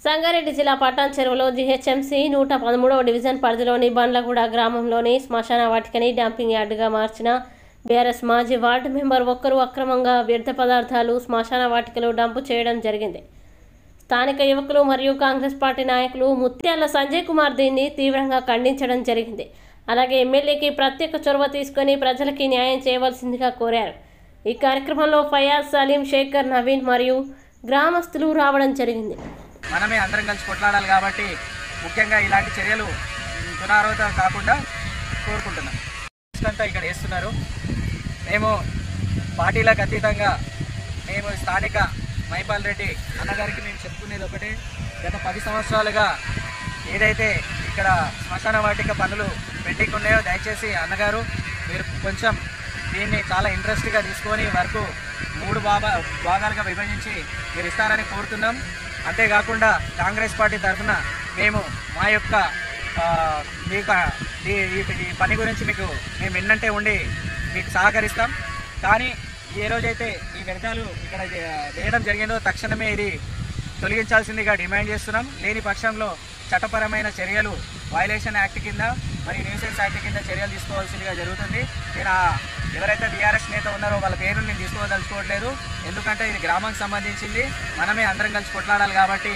సంగారెడ్డి జిల్లా పటాన్ చెరువులో GHMC 113వ division పరిధిలోని బండ్లగూడ గ్రామంలోని శ్మశాన వాటికని డంపింగ్ యార్డుగా మార్చిన బీఆర్ఎస్ మాజీ వార్డు మెంబర్ ఒక్కరు అక్రమంగా వ్యర్థ పదార్థాలు శ్మశాన వాటికలో డంపు చేయడం జరిగింది. స్థానిక యువకులు మరియు కాంగ్రెస్ పార్టీ నాయకులు ముత్యాల సంజయ్ కుమార్ దీన్ని తీవ్రంగా ఖండించడం జరిగింది. అలాగే ఎమ్మెల్యేకి ప్రత్యేక చొరవ తీసుకొని ప్రజలకి న్యాయం చేయవలసిందిగా కోరారు. ఈ కార్యక్రమంలో ఫయాజ్, సలీం, శేఖర్, నవీన్ మరియు గ్రామస్తులు రావడం జరిగింది. మనమే అందరం కలిసి కొట్లాడాలి కాబట్టి ముఖ్యంగా ఇలాంటి చర్యలు పునరావృతం కాకుండా కోరుకుంటున్నాం. అంతా ఇక్కడ వేస్తున్నారు. మేము పార్టీలకు అతీతంగా మేము స్థానిక మైపాల్ రెడ్డి అన్నగారికి మేము చెప్పుకునేది ఒకటే, గత 10 సంవత్సరాలుగా ఏదైతే ఇక్కడ శ్మశాన వాటిక పనులు పెండింగ్ ఉన్నాయో దయచేసి అన్నగారు మీరు కొంచెం దీన్ని చాలా ఇంట్రెస్ట్గా తీసుకొని వరకు 3 భాగాలుగా విభజించి మీరు ఇస్తారని కోరుతున్నాం. అంతేకాకుండా కాంగ్రెస్ పార్టీ తరఫున మేము మా యొక్క ఈ పని గురించి మేము ఎన్నంటే ఉండి మీకు సహకరిస్తాం. కానీ ఏ రోజైతే ఈ వ్యర్థాలు ఇక్కడ వేయడం జరిగిందో తక్షణమే ఇది తొలగించాల్సిందిగా డిమాండ్ చేస్తున్నాం. లేని పక్షంలో చట్టపరమైన చర్యలు వైలేషన్ యాక్ట్ కింద మరియు న్యూసెన్స్ యాక్ట్ కింద చర్యలు తీసుకోవాల్సిందిగా జరుగుతుంది. నేను ఎవరైతే బీఆర్ఎస్ నేత ఉన్నారో వాళ్ళ పేరు నేను తీసుకోదలుచుకోవట్లేదు. ఎందుకంటే ఇది గ్రామానికి సంబంధించింది. మనమే అందరం కలిసి కొట్లాడాలి కాబట్టి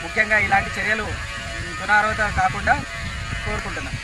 ముఖ్యంగా ఇలాంటి చర్యలు పునరావృతం కాకుండా కోరుకుంటున్నాం.